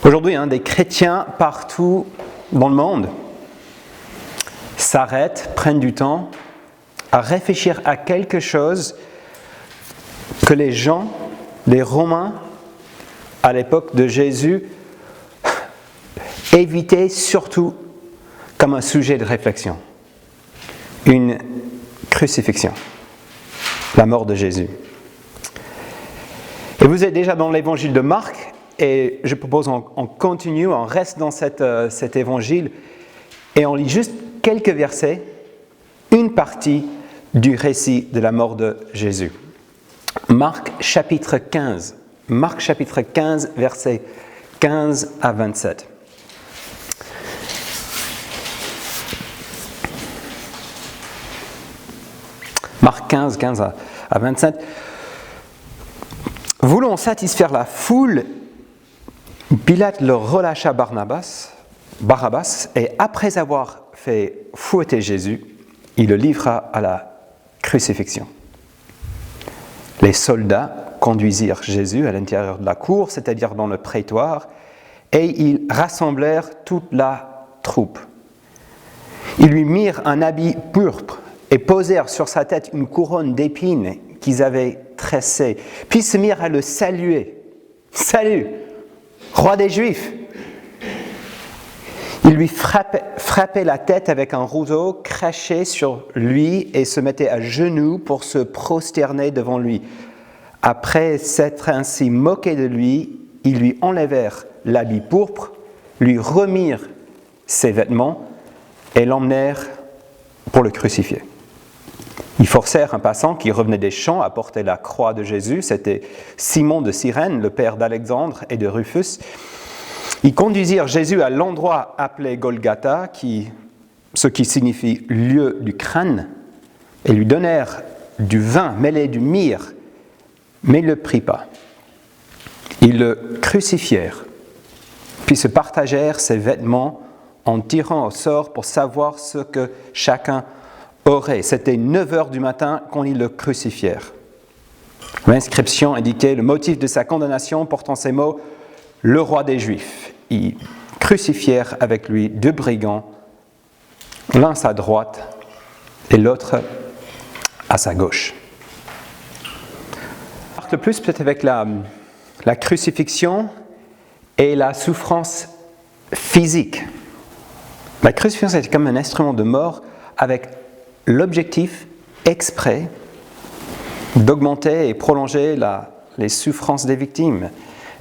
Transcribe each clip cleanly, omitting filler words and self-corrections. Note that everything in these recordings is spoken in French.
Aujourd'hui, des chrétiens partout dans le monde s'arrêtent, prennent du temps à réfléchir à quelque chose que les Romains, à l'époque de Jésus, évitaient surtout comme un sujet de réflexion. Une crucifixion, la mort de Jésus. Et vous êtes déjà dans l'évangile de Marc, et je propose on continue, on reste dans cet évangile, et on lit juste quelques versets, une partie du récit de la mort de Jésus. Marc chapitre 15, versets 15 à 27. Marc 15 à 27. Voulant satisfaire la foule, Pilate leur relâcha Barabbas, et après avoir fait fouetter Jésus, il le livra à la crucifixion. Les soldats conduisirent Jésus à l'intérieur de la cour, c'est-à-dire dans le prétoire, et ils rassemblèrent toute la troupe. Ils lui mirent un habit pourpre et posèrent sur sa tête une couronne d'épines qu'ils avaient tressée, puis se mirent à le saluer. « Salut, roi des Juifs !» Ils lui frappaient la tête avec un rouleau, crachaient sur lui et se mettaient à genoux pour se prosterner devant lui. Après s'être ainsi moqués de lui, ils lui enlevèrent l'habit pourpre, lui remirent ses vêtements et l'emmenèrent pour le crucifier. Ils forcèrent un passant qui revenait des champs à porter la croix de Jésus. C'était Simon de Cyrène, le père d'Alexandre et de Rufus. Ils conduisirent Jésus à l'endroit appelé Golgotha, ce qui signifie lieu du crâne, et lui donnèrent du vin mêlé du myrrhe, mais il ne le prit pas. Ils le crucifièrent, puis se partagèrent ses vêtements en tirant au sort pour savoir ce que chacun aurait. C'était 9h du matin quand ils le crucifièrent. L'inscription indiquait le motif de sa condamnation portant ces mots « Le roi des Juifs ». Ils crucifièrent avec lui 2 brigands, l'un à sa droite et l'autre à sa gauche. Le plus peut-être avec la crucifixion et la souffrance physique. La crucifixion, c'était comme un instrument de mort avec l'objectif exprès d'augmenter et prolonger les souffrances des victimes.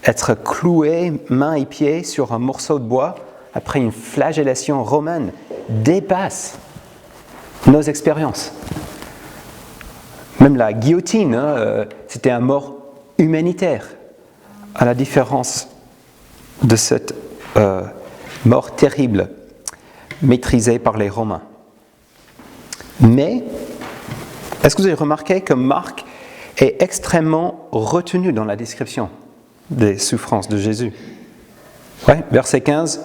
Être cloué mains et pieds sur un morceau de bois après une flagellation romaine dépasse nos expériences. Même la guillotine, c'était un mort humanitaire, à la différence de cette mort terrible maîtrisée par les Romains. Mais, est-ce que vous avez remarqué que Marc est extrêmement retenu dans la description des souffrances de Jésus? Oui, verset 15,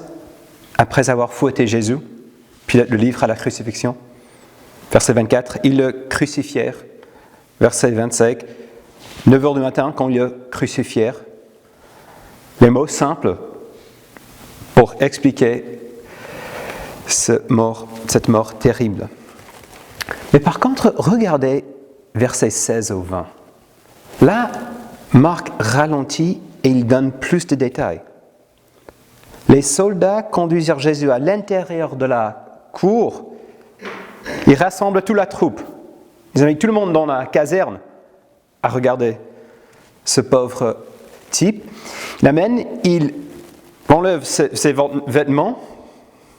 après avoir fouetté Jésus, Pilate le livre à la crucifixion. Verset 24, ils le crucifièrent. Verset 25, 9h du matin, quand ils le crucifièrent. Les mots simples pour expliquer cette mort terrible. Mais par contre, regardez versets 16 au 20. Là, Marc ralentit et il donne plus de détails. Les soldats conduisirent Jésus à l'intérieur de la cour. Ils rassemblent toute la troupe. Ils ont mis tout le monde dans la caserne à regarder ce pauvre type. Il l'amène, il enlève ses vêtements.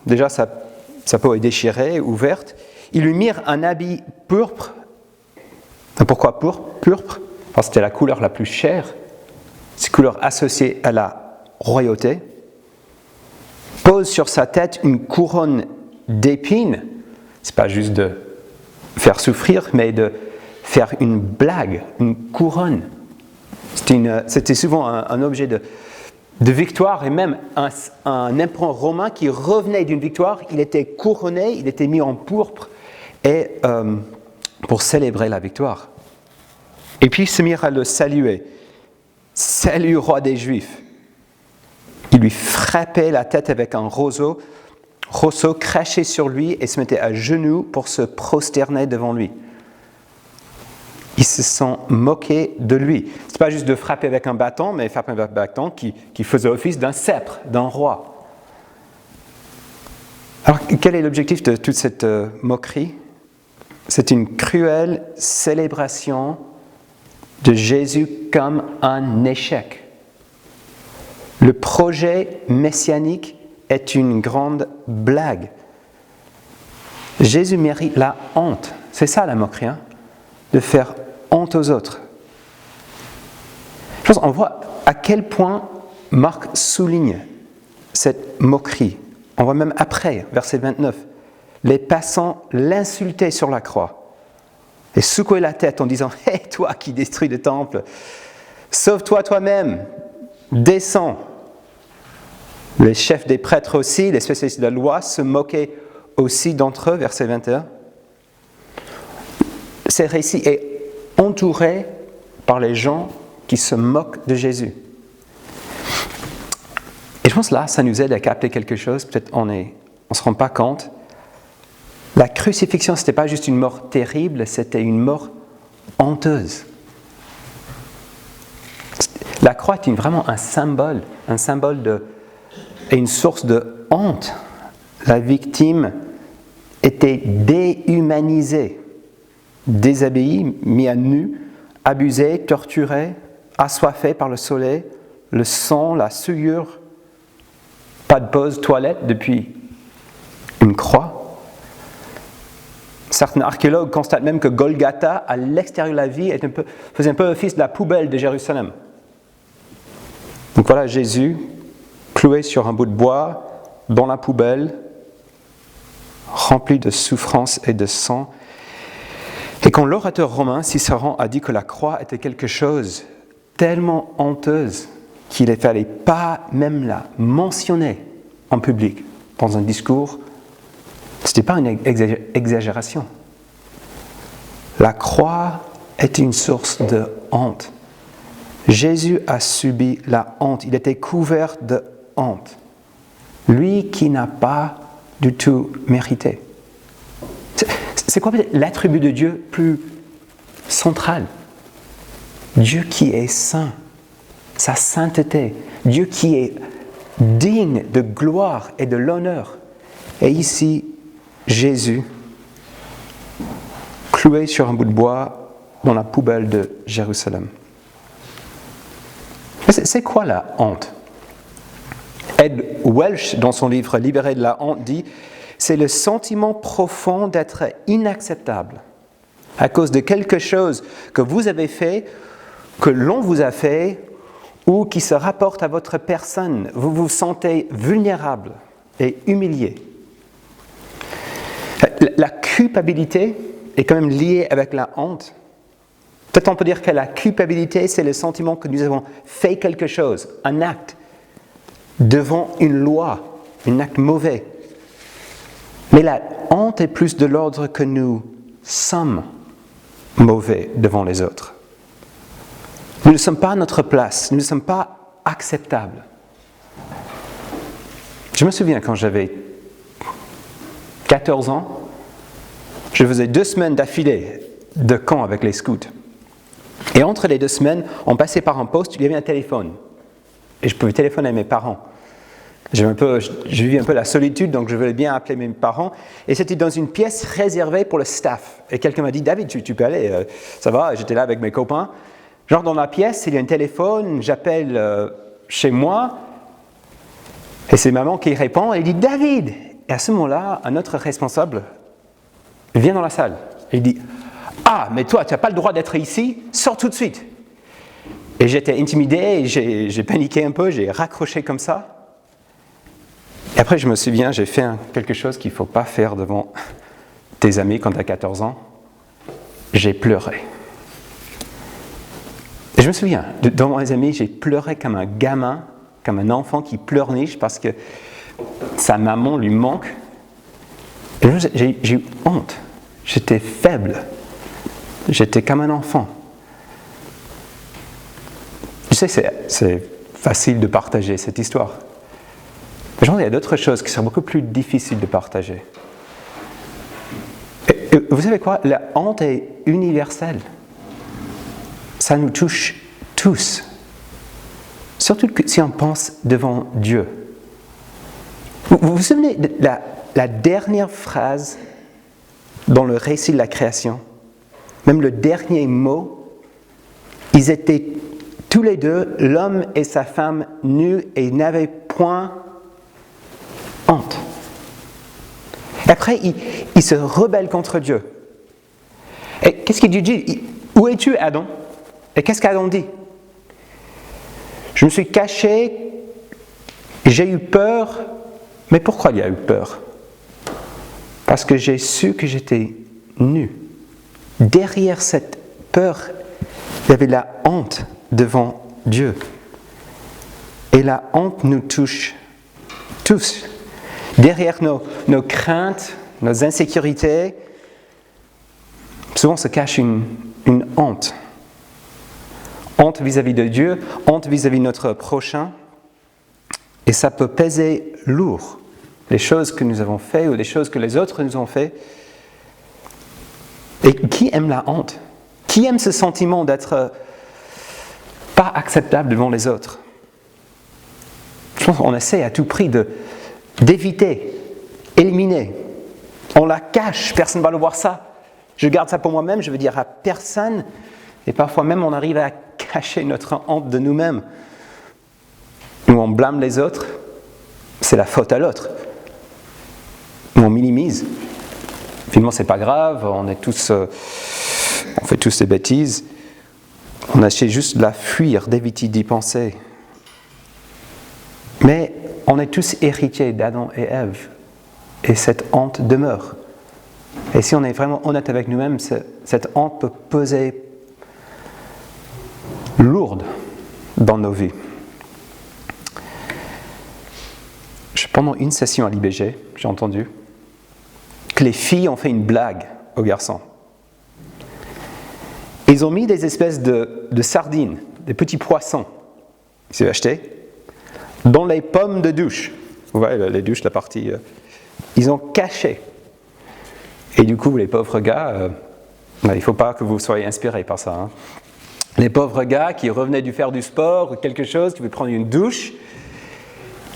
Déjà, sa peau est déchirée, ouverte. Ils lui mirent un habit pourpre. Pourquoi pourpre? Parce que c'était la couleur la plus chère. C'est une couleur associée à la royauté. Pose sur sa tête une couronne d'épines. C'est pas juste de faire souffrir, mais de faire une blague, une couronne. C'était souvent un objet de victoire, et même un empereur romain qui revenait d'une victoire, il était couronné, il était mis en pourpre, et pour célébrer la victoire. Et puis ils se mirent à le saluer. « Salut, roi des Juifs !» Il lui frappait la tête avec un roseau, crachait sur lui et se mettait à genoux pour se prosterner devant lui. Ils se sont moqués de lui. Ce n'est pas juste de frapper avec un bâton, mais frapper avec un bâton qui faisait office d'un sceptre, d'un roi. Alors, quel est l'objectif de toute cette moquerie ? C'est une cruelle célébration de Jésus comme un échec. Le projet messianique est une grande blague. Jésus mérite la honte. C'est ça la moquerie, hein ? De faire honte aux autres. Je pense qu'on voit à quel point Marc souligne cette moquerie. On voit même après, verset 29, les passants l'insultaient sur la croix et secouaient la tête en disant « Hé, toi qui détruis le temple, sauve-toi toi-même, descends !» Les chefs des prêtres aussi, les spécialistes de la loi, se moquaient aussi d'entre eux, verset 21. Ce récit est entouré par les gens qui se moquent de Jésus. Et je pense là, ça nous aide à capter quelque chose, peut-être on ne se rend pas compte. La crucifixion, ce n'était pas juste une mort terrible, c'était une mort honteuse. La croix est vraiment un symbole et une source de honte. La victime était déhumanisée, déshabillée, mise à nu, abusée, torturée, assoiffée par le soleil, le sang, la souillure, pas de pause toilette depuis une croix. Certains archéologues constatent même que Golgotha, à l'extérieur de la ville, faisait un peu office de la poubelle de Jérusalem. Donc voilà Jésus, cloué sur un bout de bois, dans la poubelle, rempli de souffrance et de sang. Et quand l'orateur romain, Cicéron, a dit que la croix était quelque chose tellement honteuse qu'il ne fallait pas même la mentionner en public, dans un discours, ce n'était pas une exagération. La croix est une source de honte. Jésus a subi la honte, il était couvert de honte. Lui qui n'a pas du tout mérité. C'est quoi l'attribut de Dieu plus central ? Dieu qui est saint, sa sainteté, Dieu qui est digne de gloire et de l'honneur. Et ici, Jésus, cloué sur un bout de bois dans la poubelle de Jérusalem. C'est quoi la honte ? Ed Welch, dans son livre « Libéré de la honte », dit « C'est le sentiment profond d'être inacceptable à cause de quelque chose que vous avez fait, que l'on vous a fait, ou qui se rapporte à votre personne. Vous vous sentez vulnérable et humilié. » La culpabilité est quand même liée avec la honte. Peut-être on peut dire que la culpabilité, c'est le sentiment que nous avons fait quelque chose, un acte, devant une loi, un acte mauvais. Mais la honte est plus de l'ordre que nous sommes mauvais devant les autres. Nous ne sommes pas à notre place, nous ne sommes pas acceptables. Je me souviens quand j'avais 14 ans, je faisais 2 semaines d'affilée de camp avec les scouts. Et entre les 2 semaines, on passait par un poste, il y avait un téléphone. Et je pouvais téléphoner à mes parents. Je vivais un peu la solitude, donc je voulais bien appeler mes parents. Et c'était dans une pièce réservée pour le staff. Et quelqu'un m'a dit, David, tu peux aller, ça va, j'étais là avec mes copains. Genre dans la pièce, il y a un téléphone, j'appelle chez moi. Et c'est maman qui répond, elle dit, David. Et à ce moment-là, un autre responsable vient dans la salle. Et il dit, ah, mais toi, tu n'as pas le droit d'être ici, sors tout de suite. Et j'étais intimidé, j'ai paniqué un peu, j'ai raccroché comme ça. Et après, je me souviens, j'ai fait quelque chose qu'il ne faut pas faire devant tes amis quand tu as 14 ans. J'ai pleuré. Et je me souviens, devant mes amis, j'ai pleuré comme un gamin, comme un enfant qui pleurniche parce que sa maman lui manque. Et j'ai eu honte. J'étais faible. J'étais comme un enfant. Tu sais, c'est facile de partager cette histoire. Je pense qu'il y a d'autres choses qui sont beaucoup plus difficiles de partager. Et vous savez quoi? La honte est universelle. Ça nous touche tous. Surtout si on pense devant Dieu. Vous vous souvenez de la dernière phrase dans le récit de la création? Même le dernier mot, ils étaient tous les deux, l'homme et sa femme, nus et ils n'avaient point honte. Et après, il se rebelle contre Dieu. Et qu'est-ce qu'il dit? Où es-tu, Adam? Et qu'est-ce qu'Adam dit? Je me suis caché, j'ai eu peur. Mais pourquoi il a eu peur? Parce que j'ai su que j'étais nu. Derrière cette peur, il y avait la honte devant Dieu. Et la honte nous touche tous. Derrière nos craintes, nos insécurités, souvent se cache une honte. Honte vis-à-vis de Dieu, honte vis-à-vis de notre prochain. Et ça peut peser lourd. Les choses que nous avons faites ou les choses que les autres nous ont faites. Et qui aime la honte? Qui aime ce sentiment d'être pas acceptable devant les autres? Je pense qu'on essaie à tout prix d'éviter, éliminer. On la cache, personne ne va le voir ça. Je garde ça pour moi-même, je veux dire à personne. Et parfois même, on arrive à cacher notre honte de nous-mêmes. Nous, on blâme les autres, c'est la faute à l'autre. Nous, on minimise. Finalement, c'est pas grave, on fait tous des bêtises. On essaie juste de la fuir, d'éviter d'y penser. Mais on est tous héritiers d'Adam et Ève. Et cette honte demeure. Et si on est vraiment honnête avec nous-mêmes, cette honte peut peser lourde dans nos vies. Pendant une session à l'IBG, j'ai entendu que les filles ont fait une blague aux garçons. Ils ont mis des espèces de sardines, des petits poissons, ils s'est acheté, dans les pommes de douche. Vous voyez, les douches, la partie... ils ont caché. Et du coup, les pauvres gars, il ne faut pas que vous soyez inspirés par ça. Hein. Les pauvres gars qui revenaient faire du sport ou quelque chose, qui voulaient prendre une douche,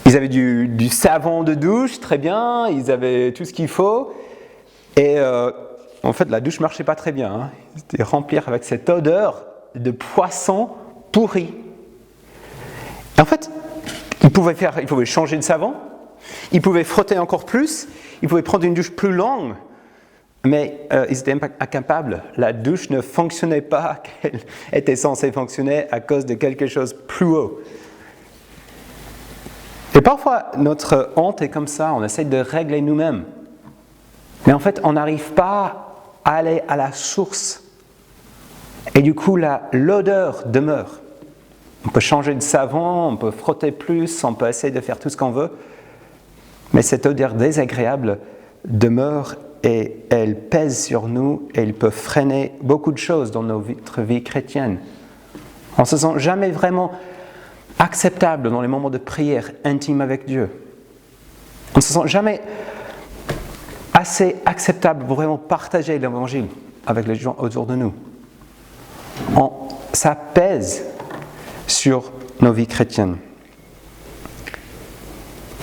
ils avaient du savon de douche, très bien, ils avaient tout ce qu'il faut. Et en fait, la douche ne marchait pas très bien. Hein. Ils étaient remplis avec cette odeur de poisson pourri. Et en fait, ils pouvaient changer de savon, ils pouvaient frotter encore plus, ils pouvaient prendre une douche plus longue, mais ils étaient incapables. La douche ne fonctionnait pas, qu'elle était censée fonctionner à cause de quelque chose plus haut. Et parfois, notre honte est comme ça, on essaie de régler nous-mêmes. Mais en fait, on n'arrive pas à aller à la source. Et du coup, l'odeur demeure. On peut changer de savon, on peut frotter plus, on peut essayer de faire tout ce qu'on veut. Mais cette odeur désagréable demeure et elle pèse sur nous et elle peut freiner beaucoup de choses dans notre vie chrétienne. On ne se sent jamais vraiment acceptable dans les moments de prière intime avec Dieu. On ne se sent jamais assez acceptable pour vraiment partager l'évangile avec les gens autour de nous. Ça pèse sur nos vies chrétiennes.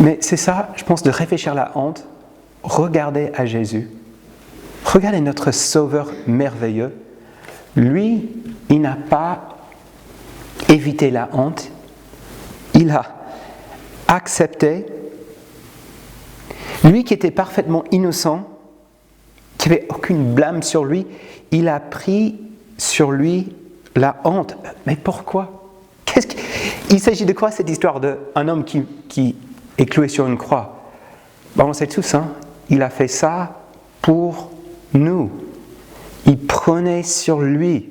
Mais c'est ça, je pense, de réfléchir à la honte, regarder à Jésus, regarder notre Sauveur merveilleux. Lui, il n'a pas évité la honte, il a accepté. Lui qui était parfaitement innocent, qui n'avait aucune blâme sur lui, il a pris sur lui la honte. Mais pourquoi? Il s'agit de quoi cette histoire d'un homme qui est cloué sur une croix? On sait tous, hein? Il a fait ça pour nous. Il prenait sur lui,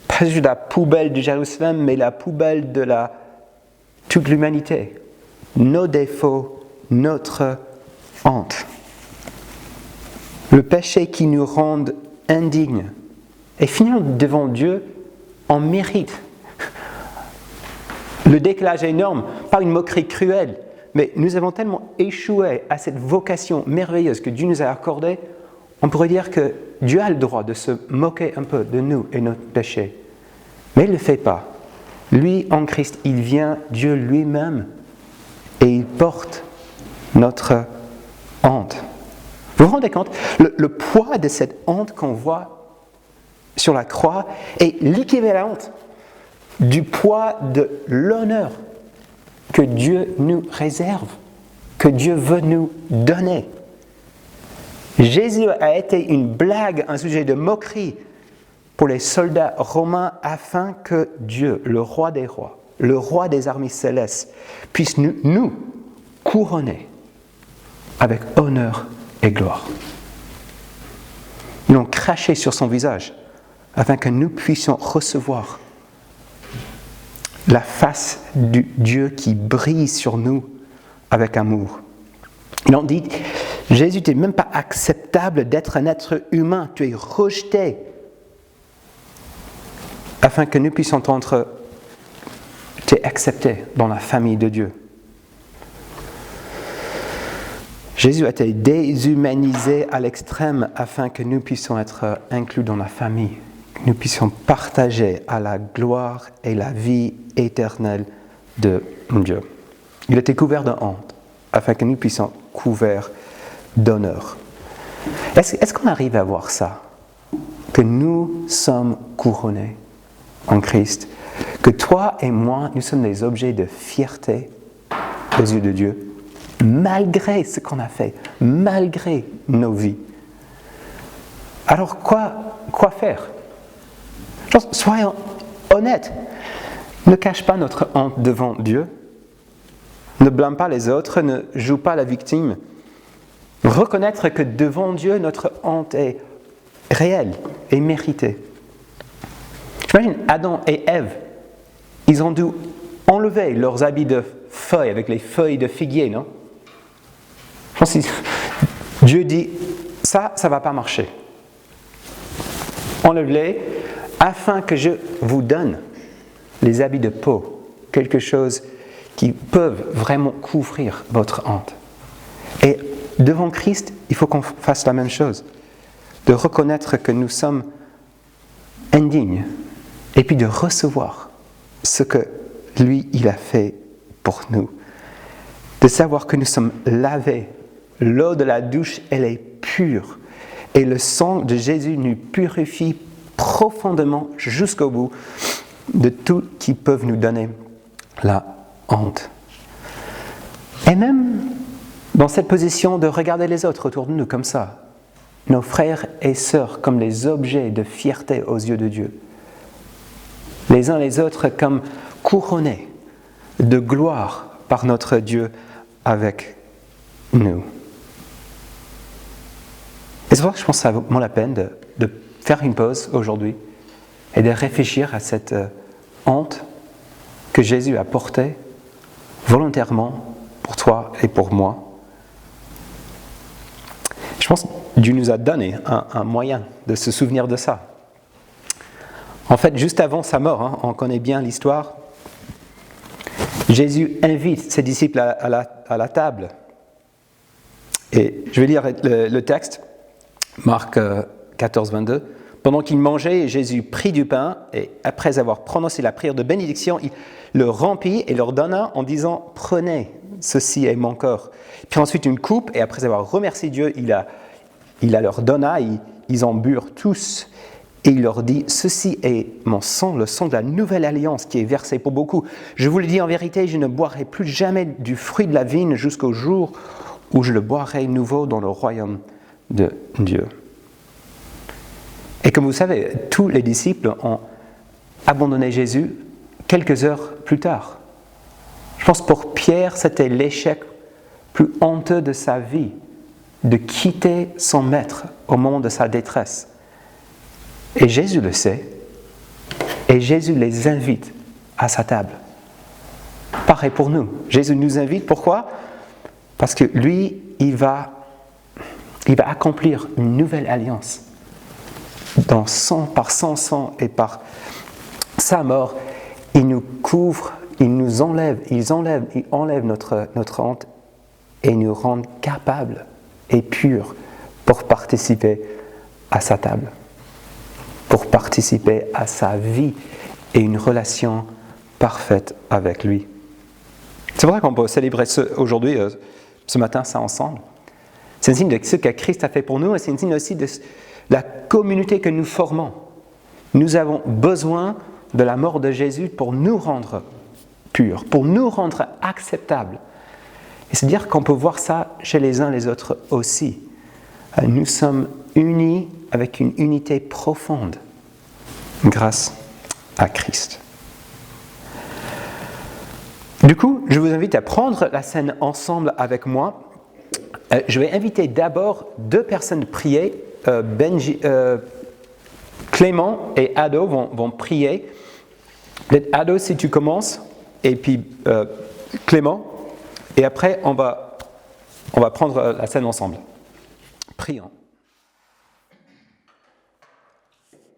pas juste la poubelle de Jérusalem, mais la poubelle de toute l'humanité. Nos défauts, notre honte. Le péché qui nous rend indignes. Et finalement, devant Dieu, on mérite. Le décalage est énorme, pas une moquerie cruelle, mais nous avons tellement échoué à cette vocation merveilleuse que Dieu nous a accordée, on pourrait dire que Dieu a le droit de se moquer un peu de nous et notre péché. Mais il ne le fait pas. Lui, en Christ, il vient, Dieu lui-même, et il porte notre honte. Vous vous rendez compte, le poids de cette honte qu'on voit sur la croix est l'équivalent du poids de l'honneur que Dieu nous réserve, que Dieu veut nous donner. Jésus a été une blague, un sujet de moquerie pour les soldats romains afin que Dieu, le roi des rois, le roi des armées célestes, puisse nous couronner avec honneur et gloire. Ils l'ont craché sur son visage afin que nous puissions recevoir la face du Dieu qui brille sur nous avec amour. Ils ont dit, Jésus, tu n'es même pas acceptable d'être un être humain, tu es rejeté, afin que nous puissions entendre, tu es accepté dans la famille de Dieu. Jésus a été déshumanisé à l'extrême afin que nous puissions être inclus dans la famille, que nous puissions partager à la gloire et la vie éternelle de Dieu. Il a été couvert de honte afin que nous puissions couverts d'honneur. Est-ce qu'on arrive à voir ça? Que nous sommes couronnés en Christ, que toi et moi, nous sommes des objets de fierté aux yeux de Dieu, malgré ce qu'on a fait, malgré nos vies. Alors quoi faire? Soyons honnêtes. Ne cache pas notre honte devant Dieu. Ne blâme pas les autres, ne joue pas la victime. Reconnaître que devant Dieu, notre honte est réelle et méritée. J'imagine Adam et Ève, ils ont dû enlever leurs habits de feuilles avec les feuilles de figuier, non? Je pense que Dieu dit, ça ne va pas marcher. Enlevez-les afin que je vous donne les habits de peau, quelque chose qui peuvent vraiment couvrir votre honte. Et devant Christ, il faut qu'on fasse la même chose, de reconnaître que nous sommes indignes et puis de recevoir ce que lui, il a fait pour nous. De savoir que nous sommes lavés, l'eau de la douche, elle est pure et le sang de Jésus nous purifie profondément jusqu'au bout de tout qui peut nous donner la honte. Et même dans cette position de regarder les autres autour de nous comme ça, nos frères et sœurs comme les objets de fierté aux yeux de Dieu, les uns les autres comme couronnés de gloire par notre Dieu avec nous. Et c'est pour ça que je pense que ça vaut la peine de faire une pause aujourd'hui et de réfléchir à cette honte que Jésus a portée volontairement pour toi et pour moi. Je pense que Dieu nous a donné un moyen de se souvenir de ça. En fait, juste avant sa mort, on connaît bien l'histoire, Jésus invite ses disciples à la table. Et je vais lire le texte, Marc 14, 22. Pendant qu'ils mangeaient, Jésus prit du pain et après avoir prononcé la prière de bénédiction, il le remplit et leur donna en disant « Prenez, ceci est mon corps ». Puis ensuite une coupe et après avoir remercié Dieu, il la leur donna, ils en burent tous et il leur dit « Ceci est mon sang, le sang de la nouvelle alliance qui est versé pour beaucoup. Je vous le dis en vérité, je ne boirai plus jamais du fruit de la vigne jusqu'au jour où je le boirai nouveau dans le royaume de Dieu. » Et comme vous savez, tous les disciples ont abandonné Jésus quelques heures plus tard. Je pense pour Pierre, c'était l'échec plus honteux de sa vie, de quitter son maître au moment de sa détresse. Et Jésus le sait, et Jésus les invite à sa table. Pareil pour nous. Jésus nous invite, pourquoi? Parce que lui, il va accomplir une nouvelle alliance. Par son sang et par sa mort, il nous couvre, il nous enlève, il enlève notre honte et nous rendre capables et purs pour participer à sa table, pour participer à sa vie et une relation parfaite avec lui. C'est vrai qu'on peut célébrer aujourd'hui, ce matin, ça ensemble. C'est un signe de ce que Christ a fait pour nous et c'est un signe aussi de la communauté que nous formons. Nous avons besoin de la mort de Jésus pour nous rendre purs, pour nous rendre acceptables. Et c'est dire qu'on peut voir ça chez les uns les autres aussi. Nous sommes unis avec une unité profonde grâce à Christ. Du coup, je vous invite à prendre la scène ensemble avec moi. Je vais inviter d'abord deux personnes à prier. Clément et Ado vont prier. Peut-être Ado, si tu commences, et puis Clément. Et après, on va prendre la scène ensemble. Prions.